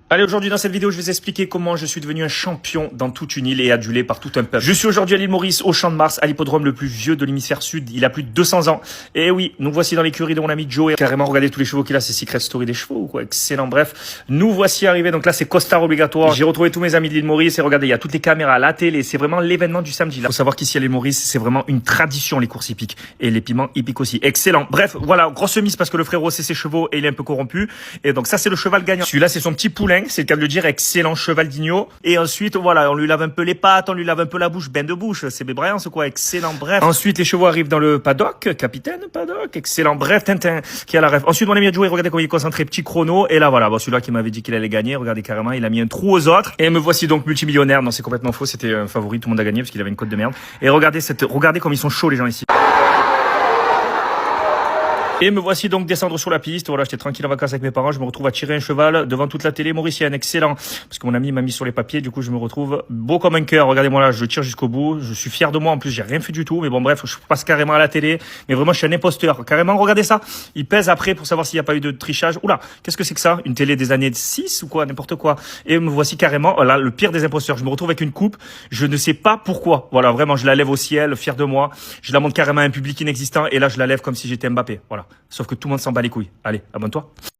Allez, aujourd'hui dans cette vidéo, je vais vous expliquer comment je suis devenu un champion dans toute une île et adulé par tout un peuple. Je suis aujourd'hui à l'île Maurice, au Champ de Mars, à l'hippodrome le plus vieux de l'hémisphère sud. Il a plus de 200 ans. Et oui, nous voici dans l'écurie de mon ami Joe. Et carrément, regardez tous les chevaux qu'il a, c'est Secret Story des chevaux ou quoi. Excellent. Bref, nous voici arrivés. Donc là, c'est costard obligatoire. J'ai retrouvé tous mes amis de l'île Maurice et regardez, il y a toutes les caméras, la télé. C'est vraiment l'événement du samedi. Là, faut savoir qu'ici à l'île Maurice, c'est vraiment une tradition, les courses hippiques. Et les piments hippiques aussi. Excellent. Bref, voilà, grosse mise parce que le frérot, c'est ses chevaux et il est un peu corrompu. Et donc ça, c'est le cheval gagnant. Celui-là, c'est son petit poulain. C'est le cas de le dire. Excellent cheval d'Igno. Et ensuite, voilà, on lui lave un peu les pattes, on lui lave un peu la bouche, bain de bouche, c'est Bébriand, c'est quoi, excellent, bref. Ensuite, les chevaux arrivent dans le paddock, capitaine paddock, excellent, bref, Tintin, qui a la ref. Ensuite, mon ami a joué, regardez comment il est concentré, petit chrono, et là, voilà, bon, celui-là qui m'avait dit qu'il allait gagner, regardez carrément, il a mis un trou aux autres, et me voici donc multimillionnaire, non, c'est complètement faux, c'était un favori, tout le monde a gagné, parce qu'il avait une cote de merde. Et regardez comme ils sont chauds, les gens ici. Et me voici donc descendre sur la piste. Voilà, j'étais tranquille en vacances avec mes parents. Je me retrouve à tirer un cheval devant toute la télé mauricienne. Excellent. Parce que mon ami m'a mis sur les papiers. Du coup, je me retrouve beau comme un cœur. Regardez-moi là, je tire jusqu'au bout. Je suis fier de moi. En plus, j'ai rien fait du tout. Mais bon, bref, je passe carrément à la télé. Mais vraiment, je suis un imposteur. Carrément, regardez ça. Il pèse après pour savoir s'il n'y a pas eu de trichage. Oula, qu'est-ce que c'est que ça? Une télé des années 6 ou quoi? N'importe quoi. Et me voici carrément, là, le pire des imposteurs. Je me retrouve avec une coupe. Je ne sais pas pourquoi. Voilà, vraiment, je la lève au ciel, fier de moi. Je la montre carrément à un public inexistant. Et là, je la lève comme si j'étais Mbappé. Voilà. Sauf que tout le monde s'en bat les couilles. Allez, abonne-toi.